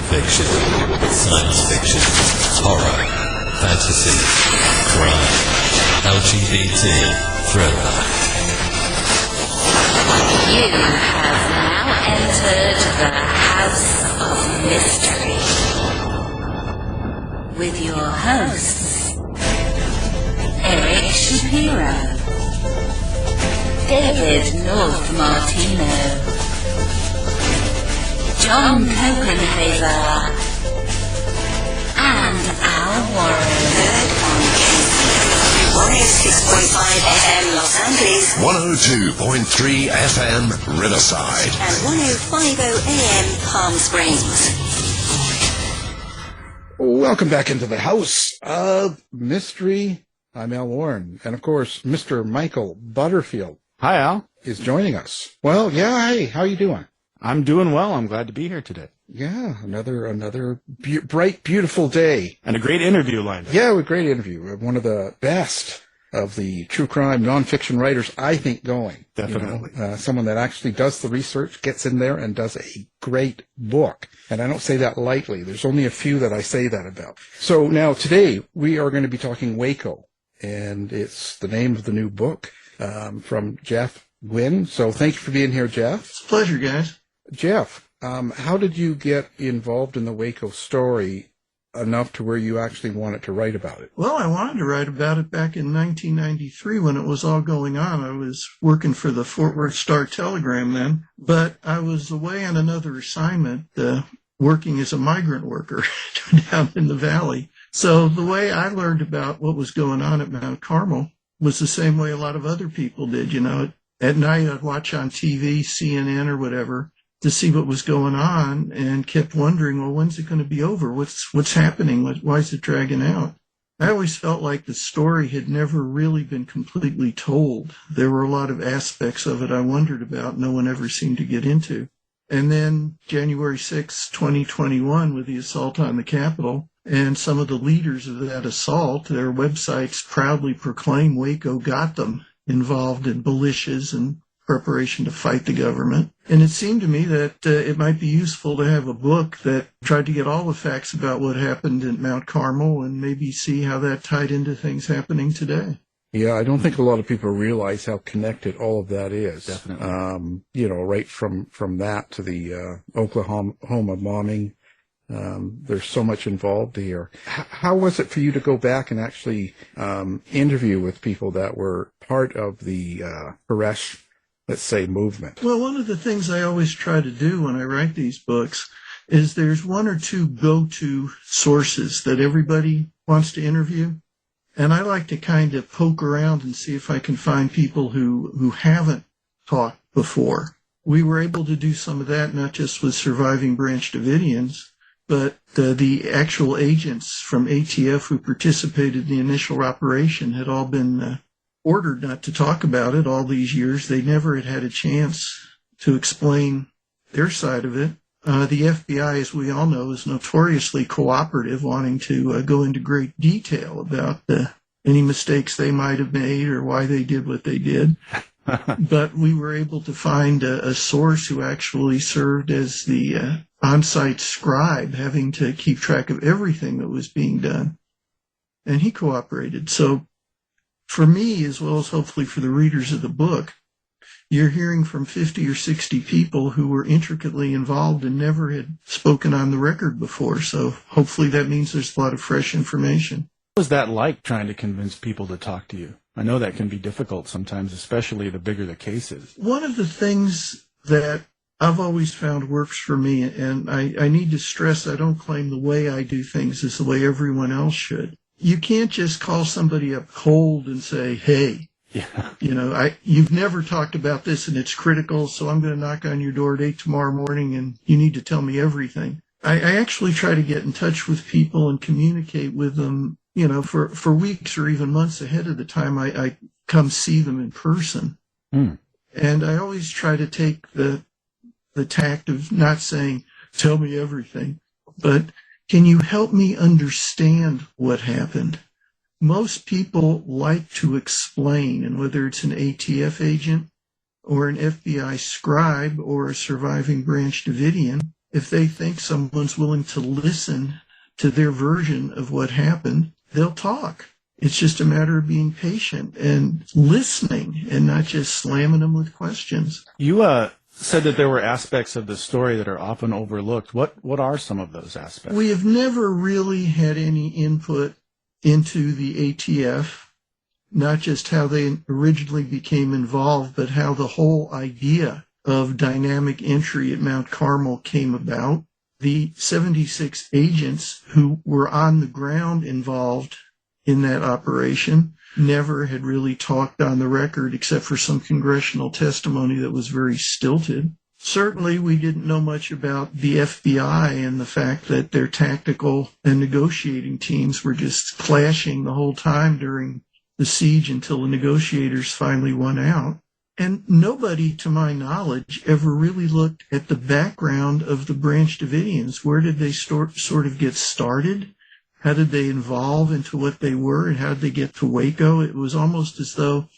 fiction, science fiction, horror, fantasy, crime, LGBT, thriller. You have now entered the House of Mystery with your hosts, Eric Shapiro, David North Martino, John Copenhaver, and Al Warren. Heard on 106.5 FM Los Angeles, 102.3 FM Riverside, and 105.0 AM Palm Springs. Welcome back into the House of Mystery. I'm Al Warren, and of course, Mr. Michael Butterfield. Hi, Al. Is joining us. Well, yeah, hey, how you doing? I'm doing well. I'm glad to be here today. Yeah, another bright, beautiful day. And a great interview lined up. Yeah, a great interview. One of the best of the true crime nonfiction writers, I think, going. Definitely. Someone that actually does the research, gets in there, and does a great book. And I don't say that lightly. There's only a few that I say that about. So now today, we are going to be talking Waco. And it's the name of the new book from Jeff Guinn. So thank you for being here, Jeff. It's a pleasure, guys. Jeff, how did you get involved in the Waco story enough to where you actually wanted to write about it? Well, I wanted to write about it back in 1993 when it was all going on. I was working for the Fort Worth Star-Telegram then, but I was away on another assignment, working as a migrant worker down in the valley. So the way I learned about what was going on at Mount Carmel was the same way a lot of other people did. You know, at night I'd watch on TV, CNN or whatever, to see what was going on, and kept wondering, well, when's it going to be over? What's happening? Why is it dragging out? I always felt like the story had never really been completely told. There were a lot of aspects of it I wondered about, no one ever seemed to get into. And then January 6, 2021, with the assault on the Capitol, and some of the leaders of that assault, their websites proudly proclaim Waco got them involved in militias and preparation to fight the government. And it seemed to me that it might be useful to have a book that tried to get all the facts about what happened at Mount Carmel and maybe see how that tied into things happening today. Yeah, I don't think a lot of people realize how connected all of that is. Definitely. Right from that to the Oklahoma bombing. There's so much involved here. How was it for you to go back and actually interview with people that were part of the Koresh, let's say, movement? Well, one of the things I always try to do when I write these books is there's one or two go-to sources that everybody wants to interview. And I like to kind of poke around and see if I can find people who haven't talked before. We were able to do some of that, not just with surviving Branch Davidians, but the actual agents from ATF who participated in the initial operation had all been ordered not to talk about it all these years. They never had a chance to explain their side of it. The FBI, as we all know, is notoriously cooperative, wanting to go into great detail about any mistakes they might have made or why they did what they did. But we were able to find a source who actually served as the on-site scribe, having to keep track of everything that was being done. And he cooperated. So for me, as well as hopefully for the readers of the book, you're hearing from 50 or 60 people who were intricately involved and never had spoken on the record before. So hopefully that means there's a lot of fresh information. What was that like, trying to convince people to talk to you? I know that can be difficult sometimes, especially the bigger the case is. One of the things that I've always found works for me, and I need to stress I don't claim the way I do things is the way everyone else should. You can't just call somebody up cold and say, hey, yeah, you've never talked about this and it's critical, so I'm going to knock on your door at 8 tomorrow morning and you need to tell me everything. I actually try to get in touch with people and communicate with them, for weeks or even months ahead of the time I come see them in person. Mm. And I always try to take the tact of not saying, tell me everything, but can you help me understand what happened? Most people like to explain, and whether it's an ATF agent or an FBI scribe or a surviving Branch Davidian, If they think someone's willing to listen to their version of what happened, they'll talk. It's just a matter of being patient and listening and not just slamming them with questions. You said that there were aspects of the story that are often overlooked. What are some of those aspects? We have never really had any input into the ATF, not just how they originally became involved, but how the whole idea of dynamic entry at Mount Carmel came about. The 76 agents who were on the ground involved in that operation never had really talked on the record except for some congressional testimony that was very stilted. Certainly, we didn't know much about the FBI and the fact that their tactical and negotiating teams were just clashing the whole time during the siege until the negotiators finally won out. And nobody, to my knowledge, ever really looked at the background of the Branch Davidians. Where did they sort of get started? How did they evolve into what they were, and how did they get to Waco? It was almost as though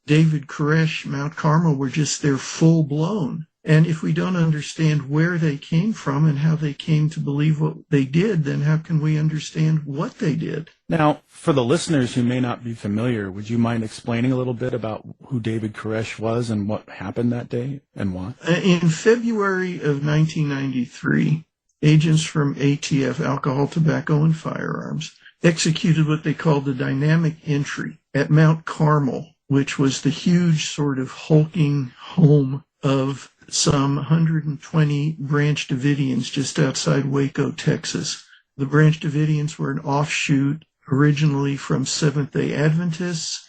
David Koresh, Mount Carmel, were just there full blown. And if we don't understand where they came from and how they came to believe what they did, then how can we understand what they did? Now, for the listeners who may not be familiar, would you mind explaining a little bit about who David Koresh was and what happened that day and why? In February of 1993, agents from ATF, Alcohol, Tobacco, and Firearms, executed what they called the dynamic entry at Mount Carmel, which was the huge sort of hulking home of some 120 Branch Davidians just outside Waco, Texas. The Branch Davidians were an offshoot originally from Seventh-day Adventists.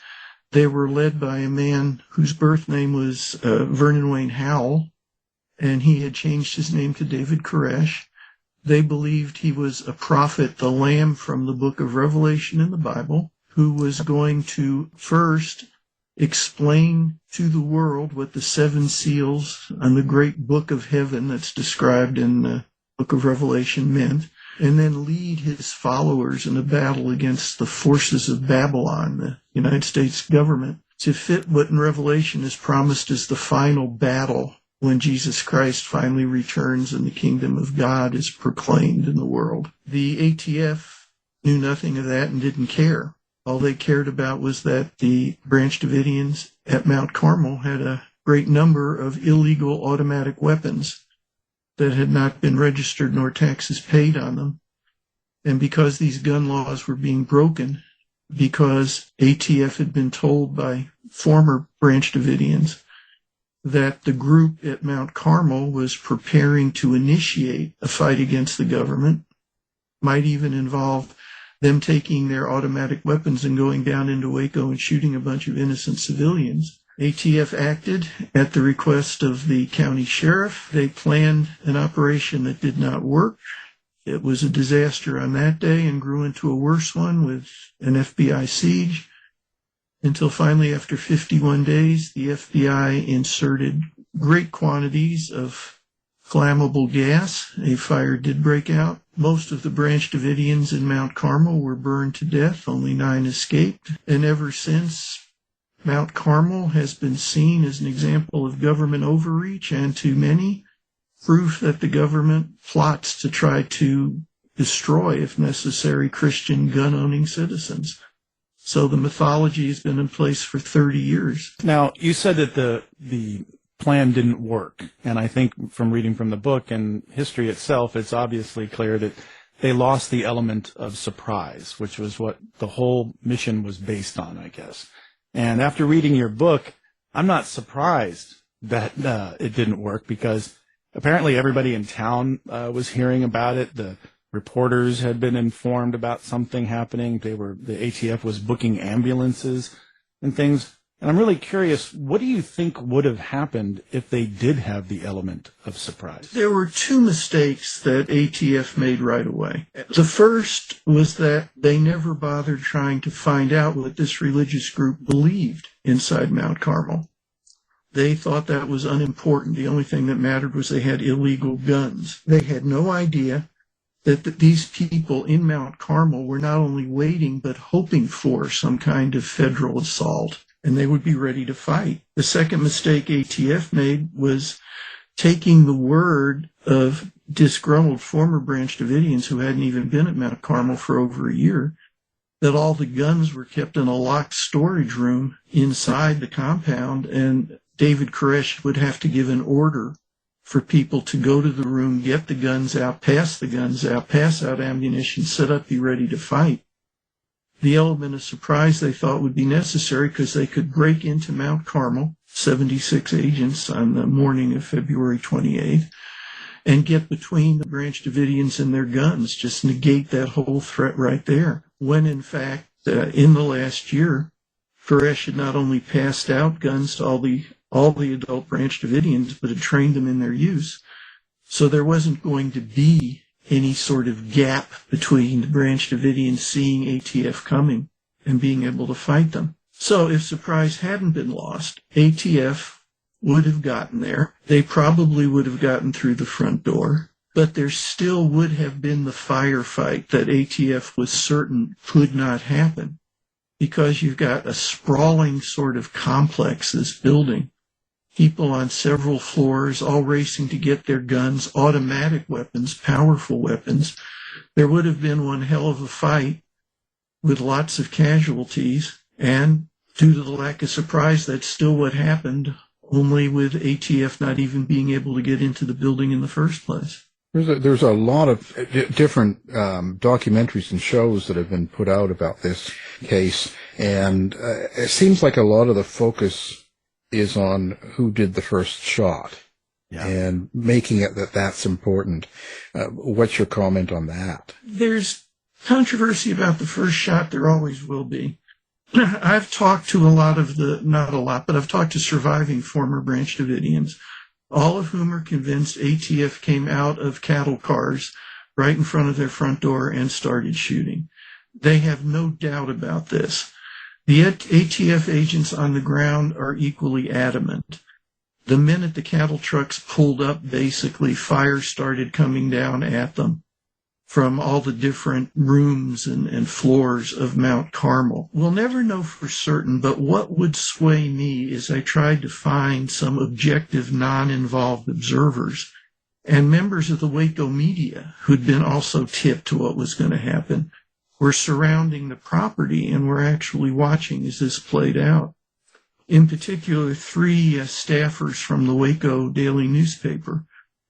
They were led by a man whose birth name was Vernon Wayne Howell, and he had changed his name to David Koresh. They believed he was a prophet, the Lamb from the book of Revelation in the Bible, who was going to first explain to the world what the seven seals on the great book of heaven that's described in the book of Revelation meant, and then lead his followers in a battle against the forces of Babylon, the United States government, to fit what in Revelation is promised as the final battle when Jesus Christ finally returns and the kingdom of God is proclaimed in the world. The ATF knew nothing of that and didn't care. All they cared about was that the Branch Davidians at Mount Carmel had a great number of illegal automatic weapons that had not been registered nor taxes paid on them. And because these gun laws were being broken, because ATF had been told by former Branch Davidians that the group at Mount Carmel was preparing to initiate a fight against the government, might even involve them taking their automatic weapons and going down into Waco and shooting a bunch of innocent civilians. ATF acted at the request of the county sheriff. They planned an operation that did not work. It was a disaster on that day and grew into a worse one with an FBI siege, until finally, after 51 days, the FBI inserted great quantities of flammable gas. A fire did break out. Most of the Branch Davidians in Mount Carmel were burned to death. Only 9 escaped. And ever since, Mount Carmel has been seen as an example of government overreach and, to many, proof that the government plots to try to destroy, if necessary, Christian gun-owning citizens. So the mythology has been in place for 30 years. Now, you said that the plan didn't work, and I think from reading from the book and history itself, it's obviously clear that they lost the element of surprise, which was what the whole mission was based on, I guess. And after reading your book, I'm not surprised that it didn't work, because apparently everybody in town was hearing about it. The reporters had been informed about something happening. The ATF was booking ambulances and things. And I'm really curious, what do you think would have happened if they did have the element of surprise? There were 2 mistakes that ATF made right away. The first was that they never bothered trying to find out what this religious group believed inside Mount Carmel. They thought that was unimportant. The only thing that mattered was they had illegal guns. They had no idea that these people in Mount Carmel were not only waiting but hoping for some kind of federal assault, and they would be ready to fight. The second mistake ATF made was taking the word of disgruntled former Branch Davidians who hadn't even been at Mount Carmel for over a year, that all the guns were kept in a locked storage room inside the compound, and David Koresh would have to give an order for people to go to the room, get the guns out, pass out ammunition, set up, be ready to fight. The element of surprise they thought would be necessary because they could break into Mount Carmel, 76 agents on the morning of February 28th, and get between the Branch Davidians and their guns, just negate that whole threat right there. When in fact, in the last year, Koresh had not only passed out guns to all the adult Branch Davidians, but had trained them in their use. So there wasn't going to be any sort of gap between the Branch Davidians seeing ATF coming and being able to fight them. So if surprise hadn't been lost, ATF would have gotten there. They probably would have gotten through the front door, but there still would have been the firefight that ATF was certain could not happen, because you've got a sprawling sort of complex, this building, people on several floors all racing to get their guns, automatic weapons, powerful weapons. There would have been one hell of a fight with lots of casualties, and due to the lack of surprise, that's still what happened, only with ATF not even being able to get into the building in the first place. There's a lot of different documentaries and shows that have been put out about this case, and it seems like a lot of the focus is on who did the first shot, and making it that's important. What's your comment on that? There's controversy about the first shot. There always will be. I've talked to I've talked to surviving former Branch Davidians, all of whom are convinced ATF came out of cattle cars right in front of their front door and started shooting. They have no doubt about this. The ATF agents on the ground are equally adamant. The minute the cattle trucks pulled up, basically, fire started coming down at them from all the different rooms and floors of Mount Carmel. We'll never know for certain, but what would sway me is I tried to find some objective, non-involved observers and members of the Waco media who'd been also tipped to what was going to happen. Were surrounding the property and were actually watching as this played out. In particular, 3 staffers from the Waco daily newspaper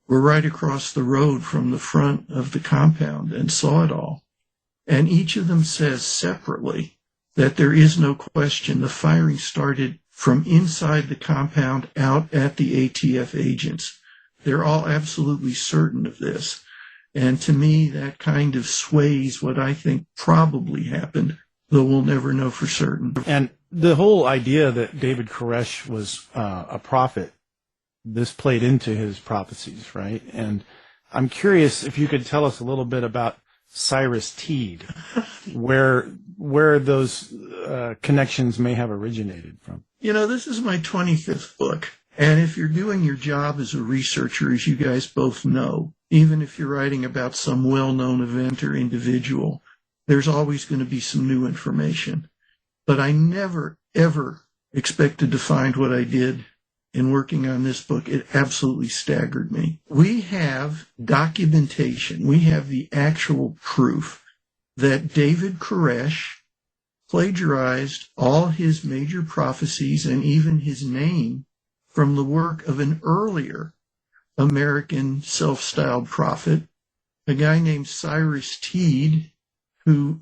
were right across the road from the front of the compound and saw it all. And each of them says separately that there is no question the firing started from inside the compound out at the ATF agents. They're all absolutely certain of this. And to me, that kind of sways what I think probably happened, though we'll never know for certain. And the whole idea that David Koresh was a prophet, this played into his prophecies, right? And I'm curious if you could tell us a little bit about Cyrus Teed, where those connections may have originated from. This is my 25th book. And if you're doing your job as a researcher, as you guys both know, even if you're writing about some well-known event or individual, there's always going to be some new information. But I never, ever expected to find what I did in working on this book. It absolutely staggered me. We have documentation. We have the actual proof that David Koresh plagiarized all his major prophecies and even his name from the work of an earlier American self-styled prophet, a guy named Cyrus Teed, who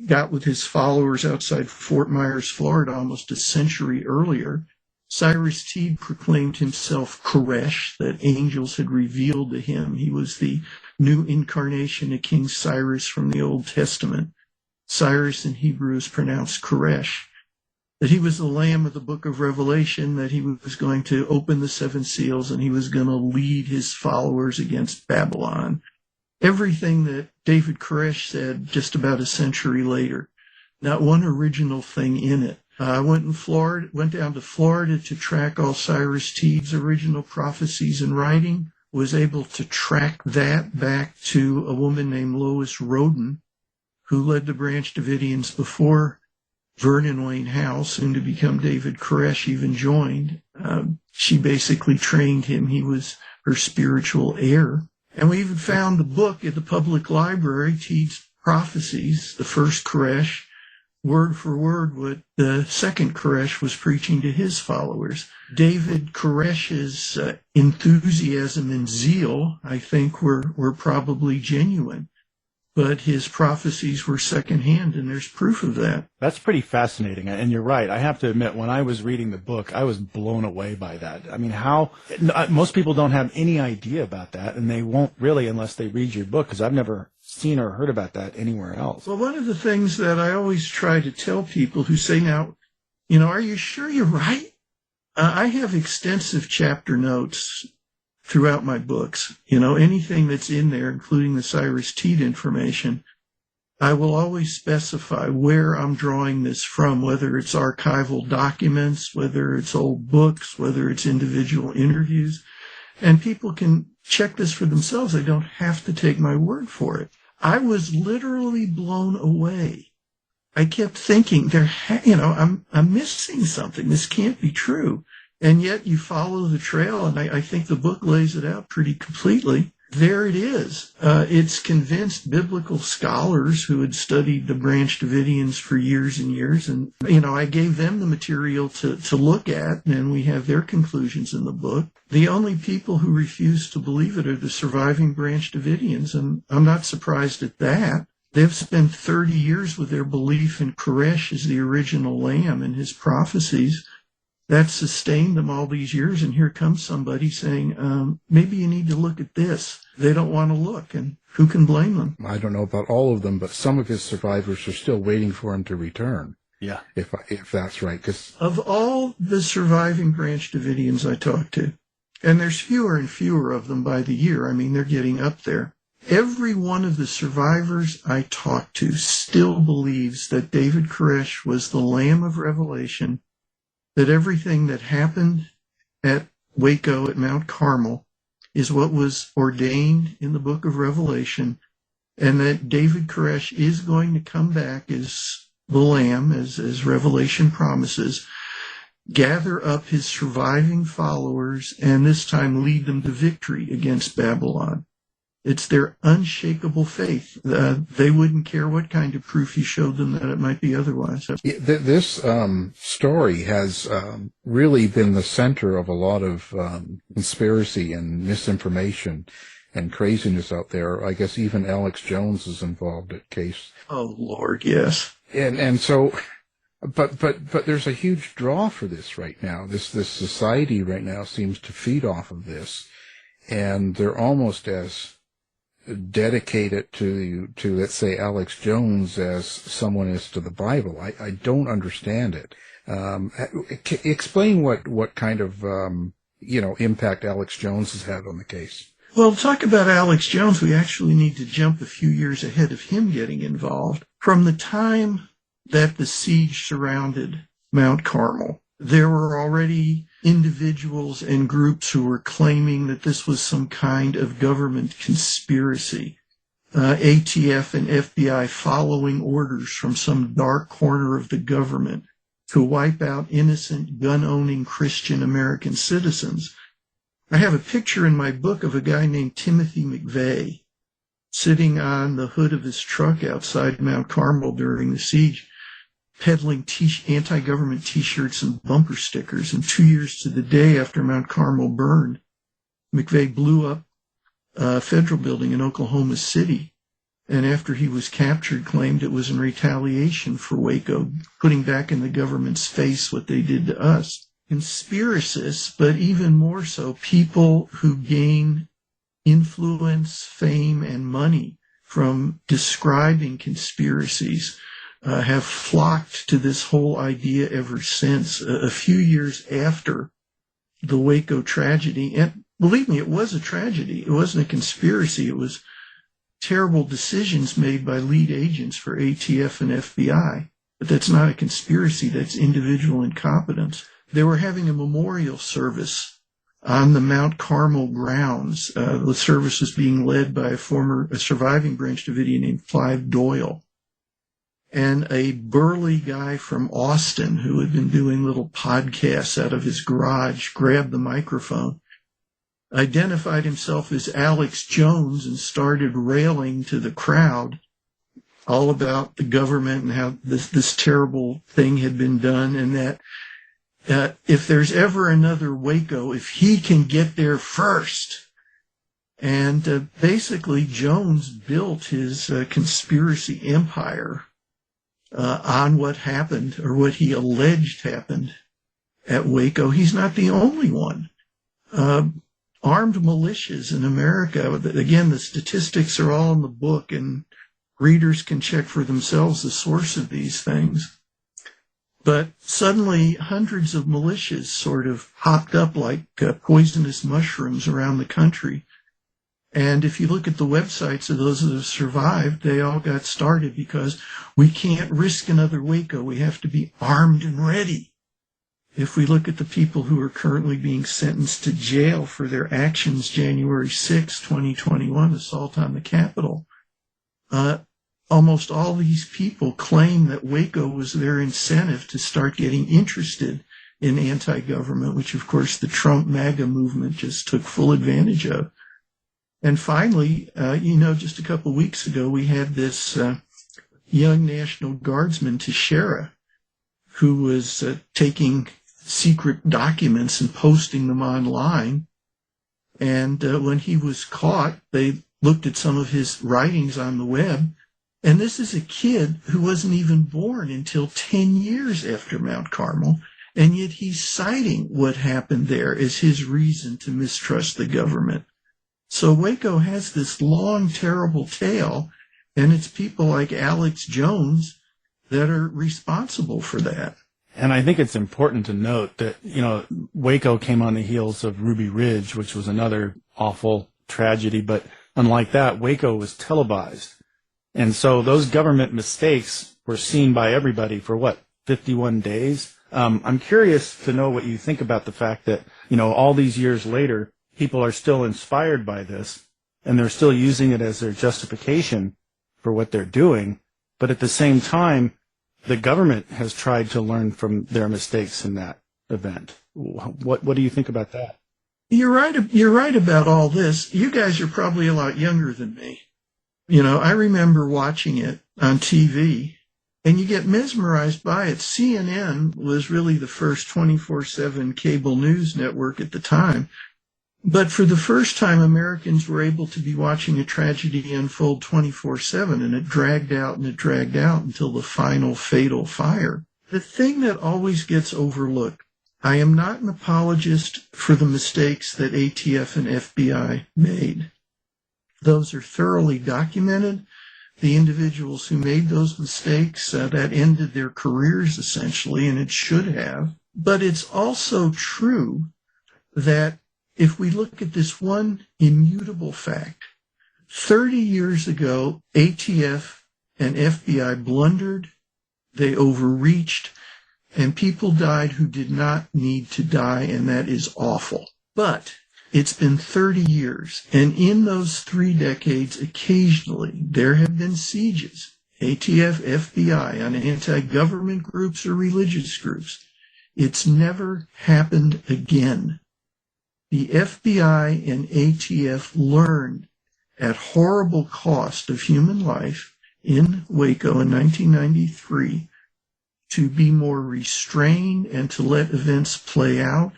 got with his followers outside Fort Myers, Florida, almost a century earlier. Cyrus Teed proclaimed himself Koresh, that angels had revealed to him. He was the new incarnation of King Cyrus from the Old Testament. Cyrus in Hebrew is pronounced Koresh. That he was the Lamb of the book of Revelation, that he was going to open the 7 seals, and he was going to lead his followers against Babylon. Everything that David Koresh said just about a century later. Not one original thing in it. I went down to Florida to track all Cyrus Teed's original prophecies and writing, was able to track that back to a woman named Lois Roden, who led the Branch Davidians before Vernon Wayne Howe, soon to become David Koresh, even joined. She basically trained him. He was her spiritual heir. And we even found the book at the public library, Teed's Prophecies, the first Koresh, word for word what the second Koresh was preaching to his followers. David Koresh's enthusiasm and zeal, I think, were probably genuine. But his prophecies were secondhand, and there's proof of that. That's pretty fascinating. And you're right. I have to admit, when I was reading the book, I was blown away by that. I mean, most people don't have any idea about that, and they won't really unless they read your book, because I've never seen or heard about that anywhere else. Well, one of the things that I always try to tell people who say, now, are you sure you're right? I have extensive chapter notes throughout my books. Anything that's in there, including the Cyrus Teed information, I will always specify where I'm drawing this from, whether it's archival documents, whether it's old books, whether it's individual interviews. And people can check this for themselves. They don't have to take my word for it. I was literally blown away. I kept thinking, I'm missing something. This can't be true. And yet you follow the trail, and I think the book lays it out pretty completely. There it is. It's convinced biblical scholars who had studied the Branch Davidians for years and years. And, I gave them the material to look at, and we have their conclusions in the book. The only people who refuse to believe it are the surviving Branch Davidians, and I'm not surprised at that. They've spent 30 years with their belief in Koresh as the original lamb and his prophecies. That sustained them all these years, and here comes somebody saying, maybe you need to look at this. They don't want to look, and who can blame them? I don't know about all of them, but some of his survivors are still waiting for him to return. Yeah. If that's right. 'Cause of all the surviving Branch Davidians I talked to, and there's fewer and fewer of them by the year, I mean, they're getting up there. Every one of the survivors I talked to still believes that David Koresh was the Lamb of Revelation, that everything that happened at Waco, at Mount Carmel, is what was ordained in the book of Revelation, and that David Koresh is going to come back as the Lamb, as Revelation promises, gather up his surviving followers, and this time lead them to victory against Babylon. It's their unshakable faith. They wouldn't care what kind of proof you showed them that it might be otherwise. This story has really been the center of a lot of conspiracy and misinformation and craziness out there. I guess even Alex Jones is involved in case. Oh, Lord, yes. And so, but there's a huge draw for this right now. This society right now seems to feed off of this, and they're almost as dedicated to let's say Alex Jones as someone is to the Bible. I don't understand it. Explain what kind of impact Alex Jones has had on the case. Well, talk about Alex Jones, we actually need to jump a few years ahead of him getting involved. From the time that the siege surrounded Mount Carmel, there were already individuals and groups who were claiming that this was some kind of government conspiracy. ATF and FBI following orders from some dark corner of the government to wipe out innocent gun-owning Christian American citizens. I have a picture in my book of a guy named Timothy McVeigh sitting on the hood of his truck outside Mount Carmel during the siege, peddling anti-government T-shirts and bumper stickers. And 2 years to the day after Mount Carmel burned, McVeigh blew up a federal building in Oklahoma City. And after he was captured, claimed it was in retaliation for Waco, putting back in the government's face what they did to us. Conspiracists, but even more so, people who gain influence, fame, and money from describing conspiracies have flocked to this whole idea ever since. A few years after the Waco tragedy, and believe me, it was a tragedy. It wasn't a conspiracy. It was terrible decisions made by lead agents for ATF and FBI. But that's not a conspiracy. That's individual incompetence. They were having a memorial service on the Mount Carmel grounds. The service was being led by a surviving Branch Davidian named Clive Doyle. And a burly guy from Austin who had been doing little podcasts out of his garage grabbed the microphone identified himself as Alex Jones and started railing to the crowd all about the government and how this terrible thing had been done, and that if there's ever another Waco, if he can get there first. And basically, Jones built his conspiracy empire on what happened, or what he alleged happened at Waco. He's not the only one. Armed militias in America, again, the statistics are all in the book, and readers can check for themselves the source of these things. But suddenly, hundreds of militias sort of hopped up like poisonous mushrooms around the country. And if you look at the websites of those that have survived, they all got started because we can't risk another Waco. We have to be armed and ready. If we look at the people who are currently being sentenced to jail for their actions January 6, 2021, assault on the Capitol, almost all these people claim that Waco was their incentive to start getting interested in anti-government, which, of course, the Trump MAGA movement just took full advantage of. And finally, just a couple of weeks ago, we had this young National Guardsman, Teixeira, who was taking secret documents and posting them online. And when he was caught, they looked at some of his writings on the web. And this is a kid who wasn't even born until 10 years after Mount Carmel. And yet he's citing what happened there as his reason to mistrust the government. So Waco has this long, terrible tale, and it's people like Alex Jones that are responsible for that. And I think it's important to note that, Waco came on the heels of Ruby Ridge, which was another awful tragedy. But unlike that, Waco was televised. And so those government mistakes were seen by everybody for 51 days? I'm curious to know what you think about the fact that, all these years later, people are still inspired by this, and they're still using it as their justification for what they're doing. But at the same time, the government has tried to learn from their mistakes in that event. What do you think about that? You're right about all this. You guys are probably a lot younger than me. I remember watching it on TV, and you get mesmerized by it. CNN was really the first 24/7 cable news network at the time. But for the first time, Americans were able to be watching a tragedy unfold 24/7, and it dragged out until the final fatal fire. The thing that always gets overlooked, I am not an apologist for the mistakes that ATF and FBI made. Those are thoroughly documented. The individuals who made those mistakes, that ended their careers essentially, and it should have. But it's also true that if we look at this one immutable fact, 30 years ago, ATF and FBI blundered, they overreached, and people died who did not need to die, and that is awful. But it's been 30 years, and in those 3 decades, occasionally, there have been sieges, ATF, FBI, on anti-government groups or religious groups. It's never happened again. The FBI and ATF learned at horrible cost of human life in Waco in 1993 to be more restrained and to let events play out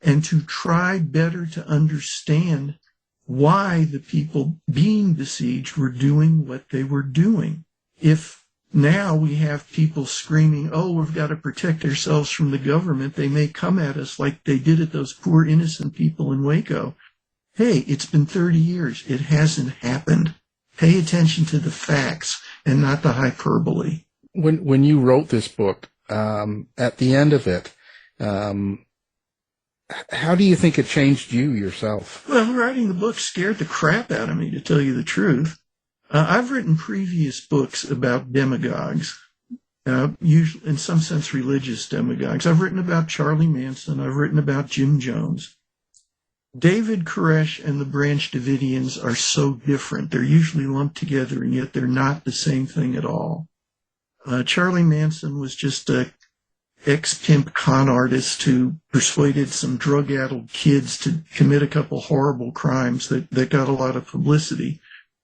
and to try better to understand why the people being besieged were doing what they were doing. If now we have people screaming, oh, we've got to protect ourselves from the government, they may come at us like they did at those poor innocent people in Waco. Hey, it's been 30 years. It hasn't happened. Pay attention to the facts and not the hyperbole. When you wrote this book, at the end of it, how do you think it changed you yourself? Well, writing the book scared the crap out of me, to tell you the truth. I've written previous books about demagogues, usually in some sense religious demagogues. I've written about Charlie Manson. I've written about Jim Jones. David Koresh and the Branch Davidians are so different. They're usually lumped together, and yet they're not the same thing at all. Charlie Manson was just a ex-pimp con artist who persuaded some drug-addled kids to commit a couple horrible crimes that got a lot of publicity.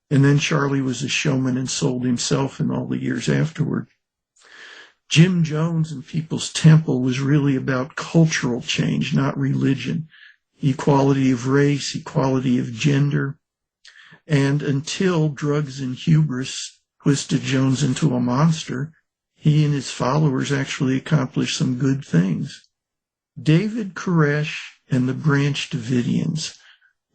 And then Charlie was a showman and sold himself in all the years afterward. Jim Jones and People's Temple was really about cultural change, not religion. Equality of race, equality of gender. And until drugs and hubris twisted Jones into a monster, he and his followers actually accomplished some good things. David Koresh and the Branch Davidians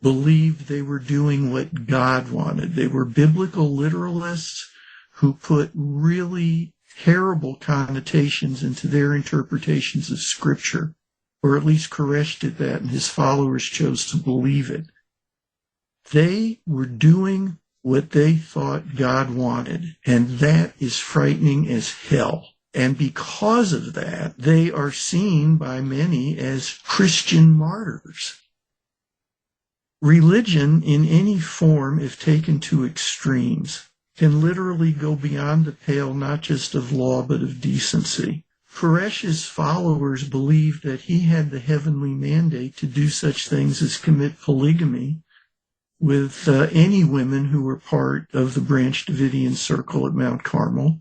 believed they were doing what God wanted. They were biblical literalists who put really terrible connotations into their interpretations of Scripture, or at least Koresh did that, and his followers chose to believe it. They were doing what they thought God wanted, and that is frightening as hell. And because of that, they are seen by many as Christian martyrs. Religion, in any form, if taken to extremes, can literally go beyond the pale not just of law but of decency. Koresh's followers believed that he had the heavenly mandate to do such things as commit polygamy with any women who were part of the Branch Davidian circle at Mount Carmel.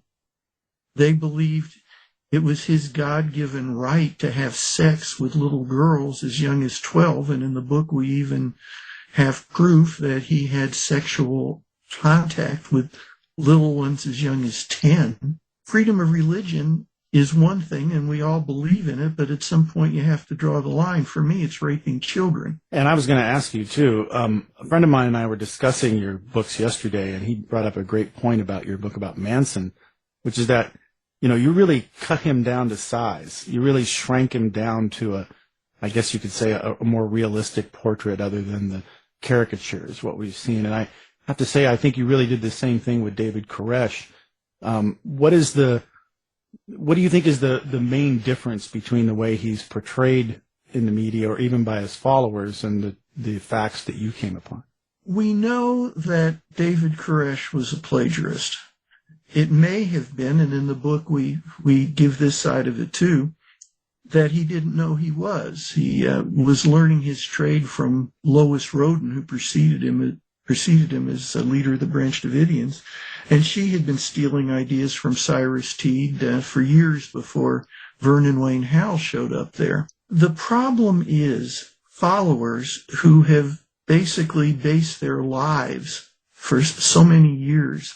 They believed it was his God-given right to have sex with little girls as young as 12, and in the book we even have proof that he had sexual contact with little ones as young as 10. Freedom of religion is one thing, and we all believe in it, but at some point you have to draw the line. For me, it's raping children. And I was going to ask you, too, a friend of mine and I were discussing your books yesterday, and he brought up a great point about your book about Manson, which is that, you know, you really cut him down to size. You really shrank him down to I guess you could say, a more realistic portrait other than the caricatures, what we've seen. And I have to say, I think you really did the same thing with David Koresh. What do you think is the main difference between the way he's portrayed in the media or even by his followers and the facts that you came upon? We know that David Koresh was a plagiarist. It may have been, and in the book we give this side of it too, that he didn't know he was. He was learning his trade from Lois Roden, who preceded him as a leader of the Branch Davidians, and she had been stealing ideas from Cyrus Teed for years before Vernon Wayne Howell showed up there. The problem is followers who have basically based their lives for so many years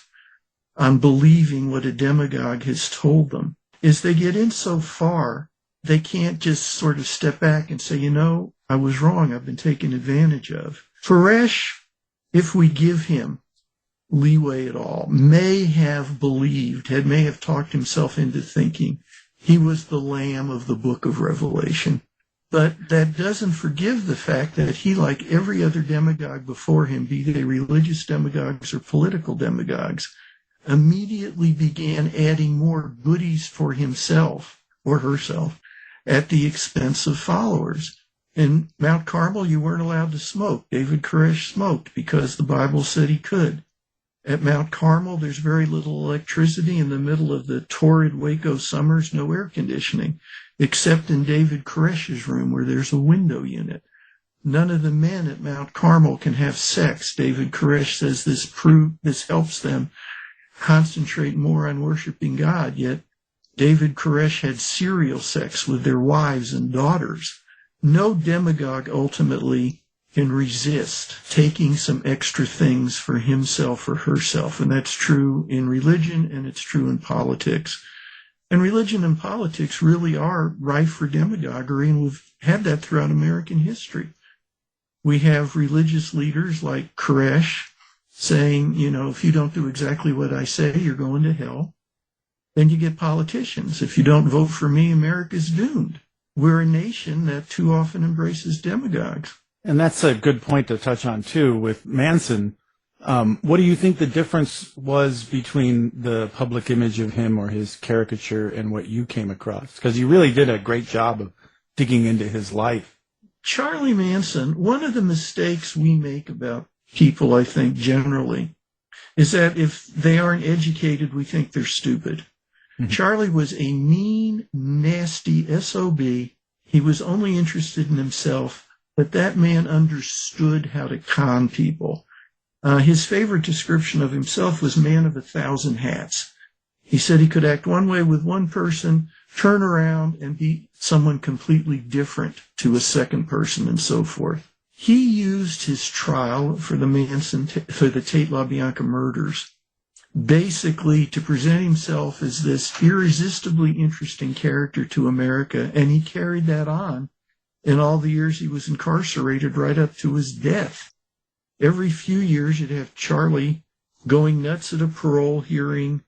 on believing what a demagogue has told them, is they get in so far, they can't just sort of step back and say, you know, I was wrong, I've been taken advantage of. Koresh, if we give him leeway at all, may have talked himself into thinking he was the lamb of the book of Revelation. But that doesn't forgive the fact that he, like every other demagogue before him, be they religious demagogues or political demagogues, immediately began adding more goodies for himself or herself at the expense of followers. In Mount Carmel, you weren't allowed to smoke. David Koresh smoked because the Bible said he could. At Mount Carmel, there's very little electricity. In the middle of the torrid Waco summers, no air conditioning, except in David Koresh's room where there's a window unit. None of the men at Mount Carmel can have sex. David Koresh says this helps them concentrate more on worshiping God, yet David Koresh had serial sex with their wives and daughters. No demagogue ultimately can resist taking some extra things for himself or herself, and that's true in religion and it's true in politics. And religion and politics really are rife for demagoguery, and we've had that throughout American history. We have religious leaders like Koresh saying, you know, if you don't do exactly what I say, you're going to hell. Then you get politicians. If you don't vote for me, America's doomed. We're a nation that too often embraces demagogues. And that's a good point to touch on, too, with Manson. What do you think the difference was between the public image of him or his caricature and what you came across? Because you really did a great job of digging into his life. Charlie Manson, one of the mistakes we make about people, I think, generally, is that if they aren't educated, we think they're stupid. Charlie was a mean, nasty SOB. He was only interested in himself, but that man understood how to con people. His favorite description of himself was man of 1,000 hats. He said he could act one way with one person, turn around and be someone completely different to a second person, and so forth. He used his trial for the Tate LaBianca murders basically to present himself as this irresistibly interesting character to America, and he carried that on in all the years he was incarcerated right up to his death. Every few years you'd have Charlie going nuts at a parole hearing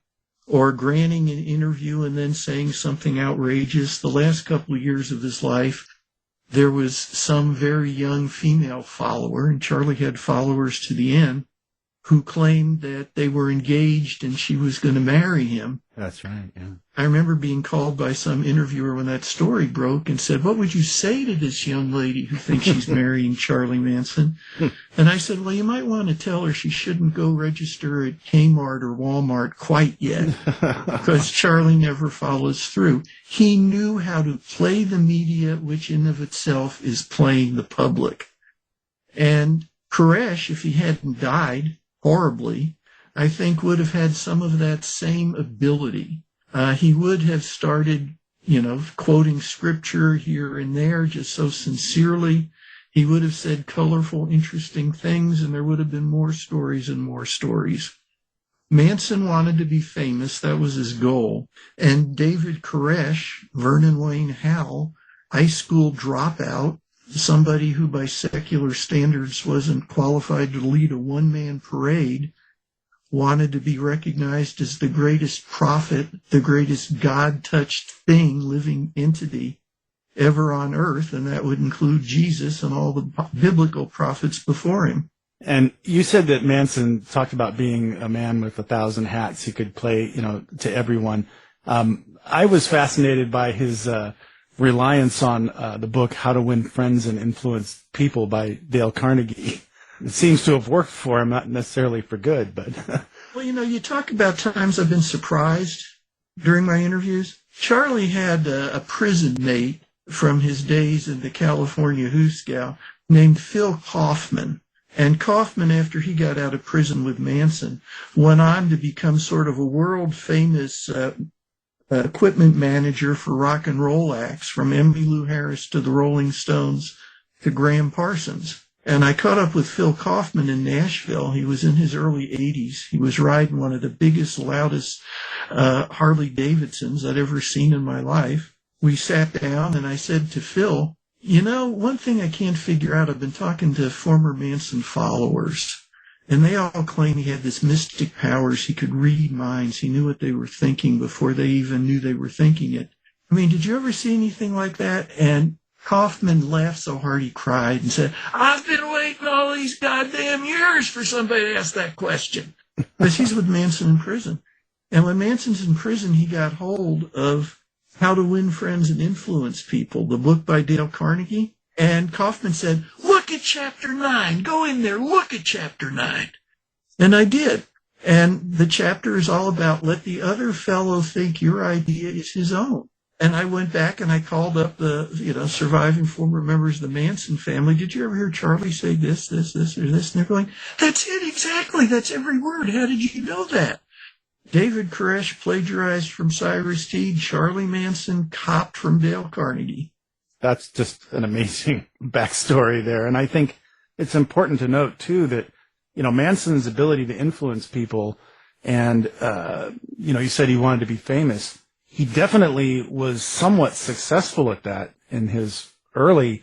or granting an interview and then saying something outrageous. The last couple of years of his life, there was some very young female follower, and Charlie had followers to the end, who claimed that they were engaged and she was going to marry him. That's right, yeah. I remember being called by some interviewer when that story broke and said, "What would you say to this young lady who thinks she's marrying Charlie Manson?" And I said, "Well, you might want to tell her she shouldn't go register at Kmart or Walmart quite yet, because Charlie never follows through." He knew how to play the media, which in of itself is playing the public. And Koresh, if he hadn't died horribly, I think would have had some of that same ability. He would have started, quoting scripture here and there just so sincerely. He would have said colorful, interesting things, and there would have been more stories and more stories. Manson wanted to be famous. That was his goal. And David Koresh, Vernon Wayne Howell, high school dropout, somebody who by secular standards wasn't qualified to lead a one-man parade, wanted to be recognized as the greatest prophet, the greatest God-touched thing, living entity ever on earth, and that would include Jesus and all the biblical prophets before him. And you said that Manson talked about being a man with 1,000 hats. He could play, to everyone. I was fascinated by his reliance on the book How to Win Friends and Influence People by Dale Carnegie. It seems to have worked for him, not necessarily for good, but... Well, you talk about times I've been surprised during my interviews. Charlie had a prison mate from his days in the California Hooskow named Phil Kaufman. And Kaufman, after he got out of prison with Manson, went on to become sort of a world-famous equipment manager for rock and roll acts, from Emmylou Harris to the Rolling Stones to Graham Parsons. And I caught up with Phil Kaufman in Nashville. He was in his early 80s. He was riding one of the biggest, loudest Harley Davidsons I'd ever seen in my life. We sat down, and I said to Phil, one thing I can't figure out, I've been talking to former Manson followers, and they all claim he had this mystic powers. He could read minds. He knew what they were thinking before they even knew they were thinking it. I mean, did you ever see anything like that? And Kaufman laughed so hard he cried and said, "I've been waiting all these goddamn years for somebody to ask that question." Because he's with Manson in prison. And when Manson's in prison, he got hold of How to Win Friends and Influence People, the book by Dale Carnegie. And Kaufman said, "Look at chapter 9. Go in there. Look at chapter 9. And I did. And the chapter is all about let the other fellow think your idea is his own. And I went back and I called up the, surviving former members of the Manson family. "Did you ever hear Charlie say this, or this?" And they're going, "That's it, exactly. That's every word. How did you know that?" David Koresh plagiarized from Cyrus Teague. Charlie Manson copped from Dale Carnegie. That's just an amazing backstory there. And I think it's important to note, too, that, Manson's ability to influence people and, you said he wanted to be famous. He definitely was somewhat successful at that in his early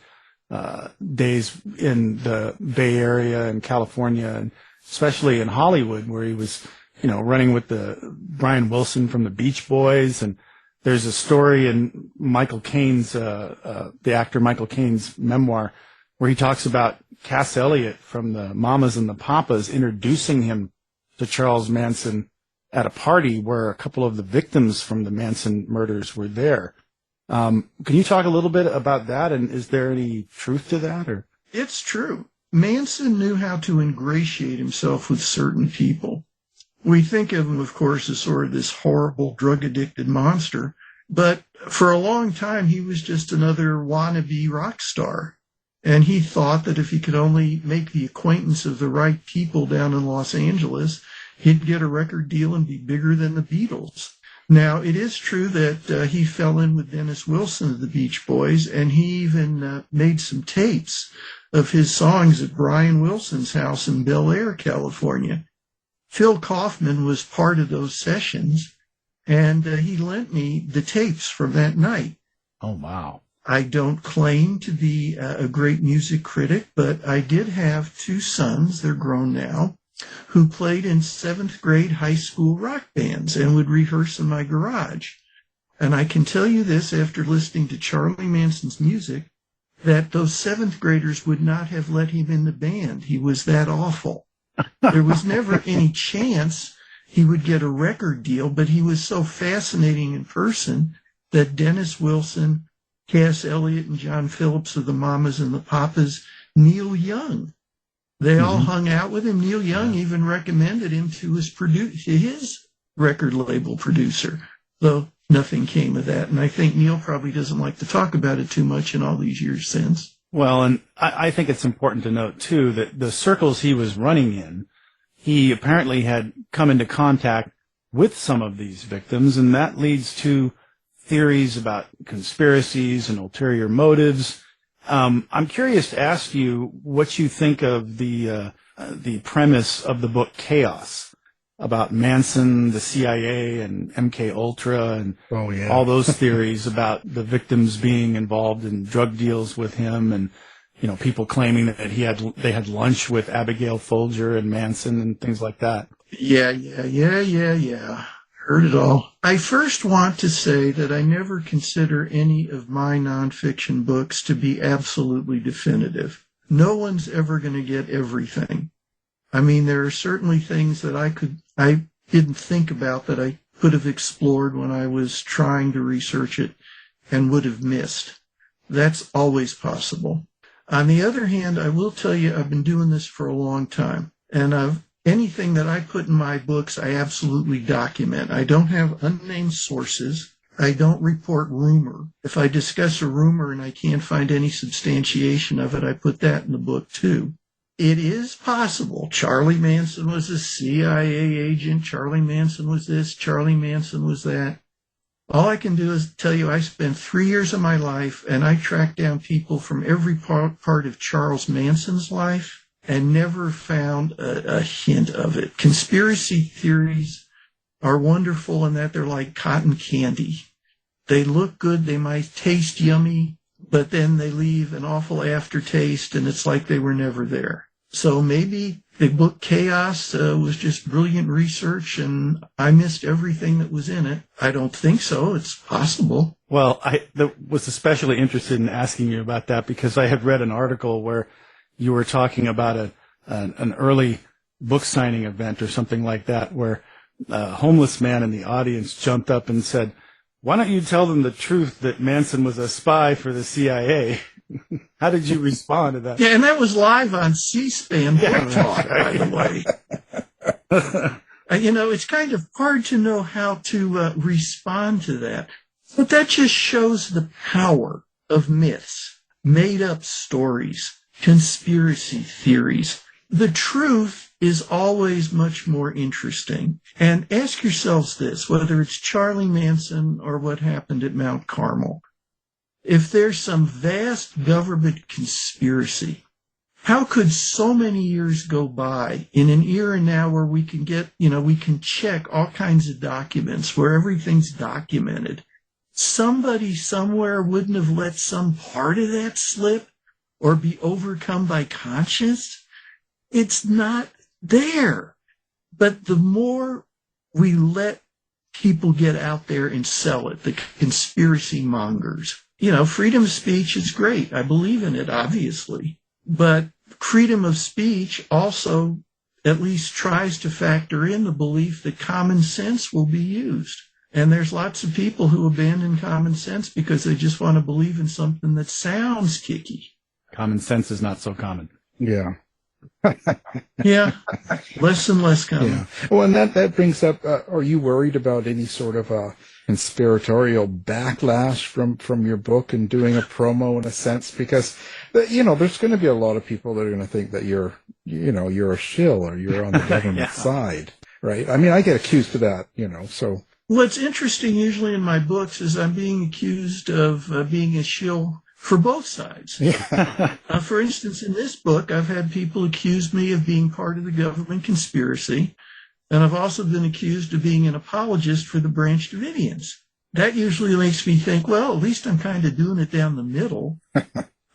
days in the Bay Area and California, and especially in Hollywood, where he was, running with the Brian Wilson from the Beach Boys. And there's a story in Michael Caine's, the actor Michael Caine's memoir, where he talks about Cass Elliot from the Mamas and the Papas introducing him to Charles Manson at a party where a couple of the victims from the Manson murders were there. Can you talk a little bit about that? And is there any truth to that? Or It's true. Manson knew how to ingratiate himself with certain people. We think of him, of course, as sort of this horrible drug-addicted monster, but for a long time he was just another wannabe rock star. And he thought that if he could only make the acquaintance of the right people down in Los Angeles, he'd get a record deal and be bigger than the Beatles. Now, it is true that he fell in with Dennis Wilson of the Beach Boys, and he even made some tapes of his songs at Brian Wilson's house in Bel Air, California. Phil Kaufman was part of those sessions, and he lent me the tapes from that night. Oh, wow. I don't claim to be a great music critic, but I did have two sons, they're grown now, who played in 7th grade high school rock bands and would rehearse in my garage. And I can tell you this after listening to Charlie Manson's music, that those 7th graders would not have let him in the band. He was that awful. There was never any chance he would get a record deal, but he was so fascinating in person that Dennis Wilson, Cass Elliot, and John Phillips of the Mamas and the Papas, Neil Young, they all hung out with him. Neil Young even recommended him to his record label producer, though nothing came of that. And I think Neil probably doesn't like to talk about it too much in all these years since. Well, and I think it's important to note, too, that the circles he was running in, he apparently had come into contact with some of these victims, and that leads to theories about conspiracies and ulterior motives. I'm curious to ask you what you think of the premise of the book Chaos, about Manson, the CIA, and MK Ultra, and all those theories about the victims being involved in drug deals with him, and people claiming that they had lunch with Abigail Folger and Manson and things like that. Yeah. Heard it all. I first want to say that I never consider any of my nonfiction books to be absolutely definitive. No one's ever going to get everything. I mean, there are certainly things that I didn't think about that I could have explored when I was trying to research it and would have missed. That's always possible. On the other hand, I will tell you, I've been doing this for a long time, and anything that I put in my books, I absolutely document. I don't have unnamed sources. I don't report rumor. If I discuss a rumor and I can't find any substantiation of it, I put that in the book too. It is possible. Charlie Manson was a CIA agent. Charlie Manson was this. Charlie Manson was that. All I can do is tell you I spent 3 years of my life, and I tracked down people from every part of Charles Manson's life, and never found a hint of it. Conspiracy theories are wonderful in that they're like cotton candy. They look good, they might taste yummy, but then they leave an awful aftertaste, and it's like they were never there. So maybe the book Chaos was just brilliant research, and I missed everything that was in it. I don't think so. It's possible. Well, I was especially interested in asking you about that because I had read an article where you were talking about an early book signing event or something like that, where a homeless man in the audience jumped up and said, "Why don't you tell them the truth that Manson was a spy for the CIA?" How did you respond to that? Yeah, and that was live on C-SPAN Book Talk, by the way. It's kind of hard to know how to respond to that. But that just shows the power of myths, made-up stories, conspiracy theories. The truth is always much more interesting. And ask yourselves this, whether it's Charlie Manson or what happened at Mount Carmel. If there's some vast government conspiracy, how could so many years go by in an era now where we can we can check all kinds of documents, where everything's documented? Somebody somewhere wouldn't have let some part of that slip or be overcome by conscience. It's not there. But the more we let people get out there and sell it, the conspiracy mongers, freedom of speech is great. I believe in it, obviously. But freedom of speech also at least tries to factor in the belief that common sense will be used. And there's lots of people who abandon common sense because they just want to believe in something that sounds kicky. Common sense is not so common. Yeah. Yeah, less and less common. Yeah. Well, and that brings up, are you worried about any sort of conspiratorial backlash from your book and doing a promo in a sense? Because, there's going to be a lot of people that are going to think that you're a shill or you're on the government side, right? I mean, I get accused of that, so. What's interesting usually in my books is I'm being accused of being a shill for both sides. Yeah. For instance, in this book, I've had people accuse me of being part of the government conspiracy, and I've also been accused of being an apologist for the Branch Davidians. That usually makes me think, well, at least I'm kind of doing it down the middle.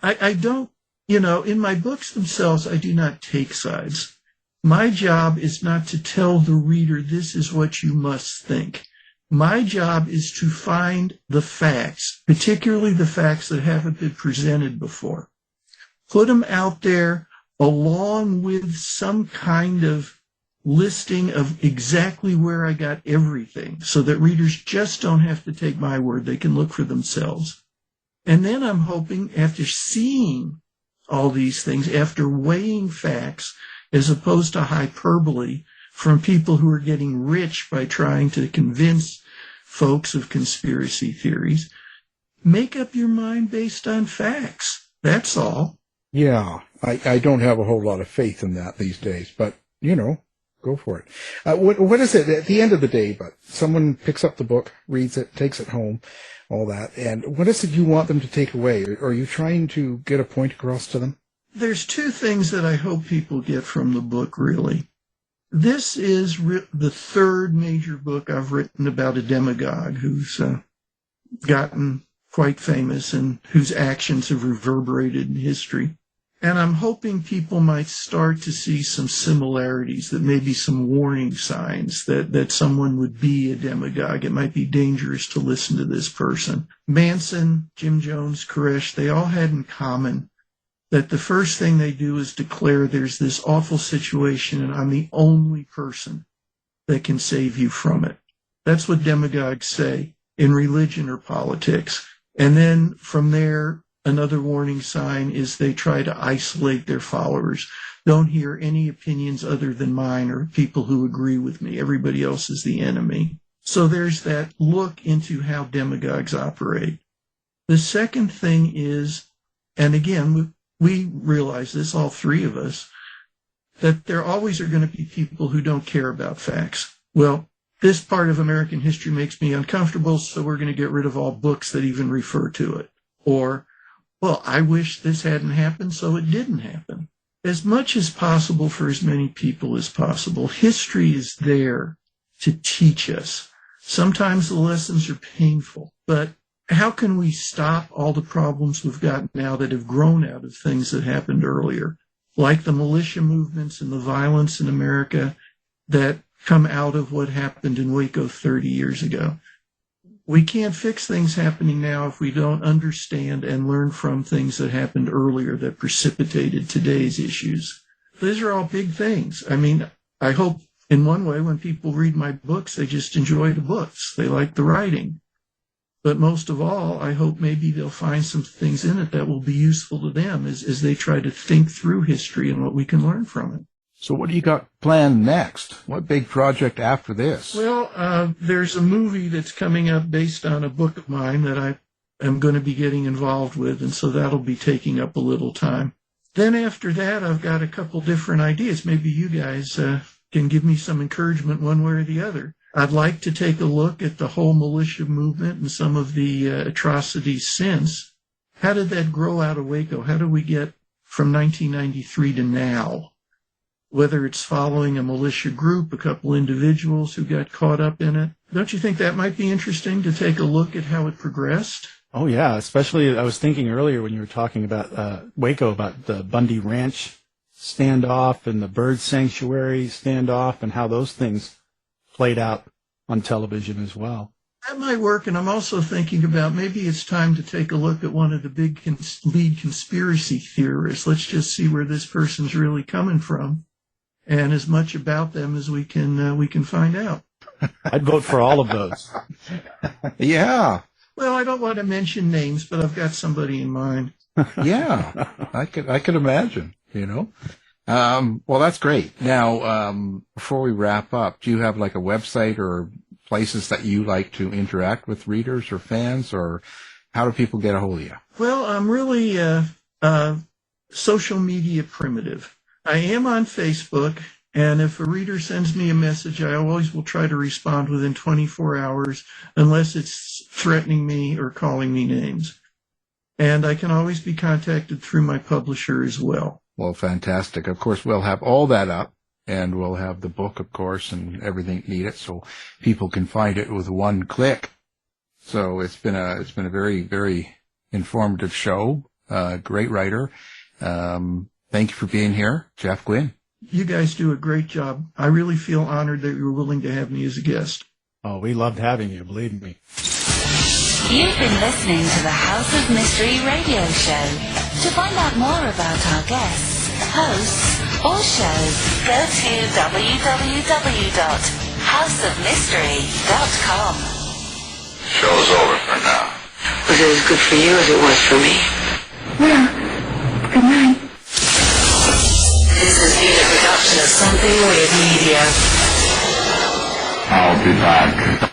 I don't, in my books themselves, I do not take sides. My job is not to tell the reader this is what you must think. My job is to find the facts, particularly the facts that haven't been presented before. Put them out there along with some kind of listing of exactly where I got everything so that readers just don't have to take my word. They can look for themselves. And then I'm hoping after seeing all these things, after weighing facts as opposed to hyperbole, from people who are getting rich by trying to convince folks of conspiracy theories. Make up your mind based on facts. That's all. Yeah, I don't have a whole lot of faith in that these days, but, go for it. What is it at the end of the day, but someone picks up the book, reads it, takes it home, all that, and what is it you want them to take away? Are you trying to get a point across to them? There's two things that I hope people get from the book, really. This is the third major book I've written about a demagogue who's gotten quite famous and whose actions have reverberated in history. And I'm hoping people might start to see some similarities, that maybe some warning signs that someone would be a demagogue. It might be dangerous to listen to this person. Manson, Jim Jones, Koresh, they all had in common that the first thing they do is declare there's this awful situation and I'm the only person that can save you from it. That's what demagogues say in religion or politics. And then from there, another warning sign is they try to isolate their followers. Don't hear any opinions other than mine or people who agree with me. Everybody else is the enemy. So there's that look into how demagogues operate. The second thing is, and again, we realize this, all three of us, that there always are going to be people who don't care about facts. Well, this part of American history makes me uncomfortable, so we're going to get rid of all books that even refer to it. Or, well, I wish this hadn't happened, so it didn't happen. As much as possible for as many people as possible, history is there to teach us. Sometimes the lessons are painful, but how can we stop all the problems we've got now that have grown out of things that happened earlier, like the militia movements and the violence in America that come out of what happened in Waco 30 years ago? We can't fix things happening now if we don't understand and learn from things that happened earlier that precipitated today's issues. These are all big things. I mean, I hope in one way when people read my books, they just enjoy the books. They like the writing. But most of all, I hope maybe they'll find some things in it that will be useful to them as they try to think through history and what we can learn from it. So what do you got planned next? What big project after this? Well, there's a movie that's coming up based on a book of mine that I am going to be getting involved with, and so that'll be taking up a little time. Then after that, I've got a couple different ideas. Maybe you guys can give me some encouragement one way or the other. I'd like to take a look at the whole militia movement and some of the atrocities since. How did that grow out of Waco? How did we get from 1993 to now? Whether it's following a militia group, a couple individuals who got caught up in it. Don't you think that might be interesting to take a look at how it progressed? Oh, yeah. Especially, I was thinking earlier when you were talking about Waco, about the Bundy Ranch standoff and the bird sanctuary standoff and how those things played out on television as well. That might work, and I'm also thinking about maybe it's time to take a look at one of the big lead conspiracy theorists. Let's just see where this person's really coming from, and as much about them as we can find out. I'd vote for all of those. Yeah. Well, I don't want to mention names, but I've got somebody in mind. Yeah. I could imagine, Well, that's great. Now, before we wrap up, do you have like a website or places that you like to interact with readers or fans, or how do people get a hold of you? Well, I'm really social media primitive. I am on Facebook, and if a reader sends me a message, I always will try to respond within 24 hours, unless it's threatening me or calling me names. And I can always be contacted through my publisher as well. Well, fantastic. Of course, we'll have all that up, and we'll have the book, of course, and everything needed, so people can find it with one click. So it's been a very, very informative show. Great writer. Thank you for being here, Jeff Guinn. You guys do a great job. I really feel honored that you were willing to have me as a guest. Oh, we loved having you, believe me. You've been listening to the House of Mystery radio show. To find out more about our guests, hosts, or shows, go to www.houseofmystery.com. Show's over for now. Was it as good for you as it was for me? Well, good night. This has been a production of Something Weird Media. I'll be back.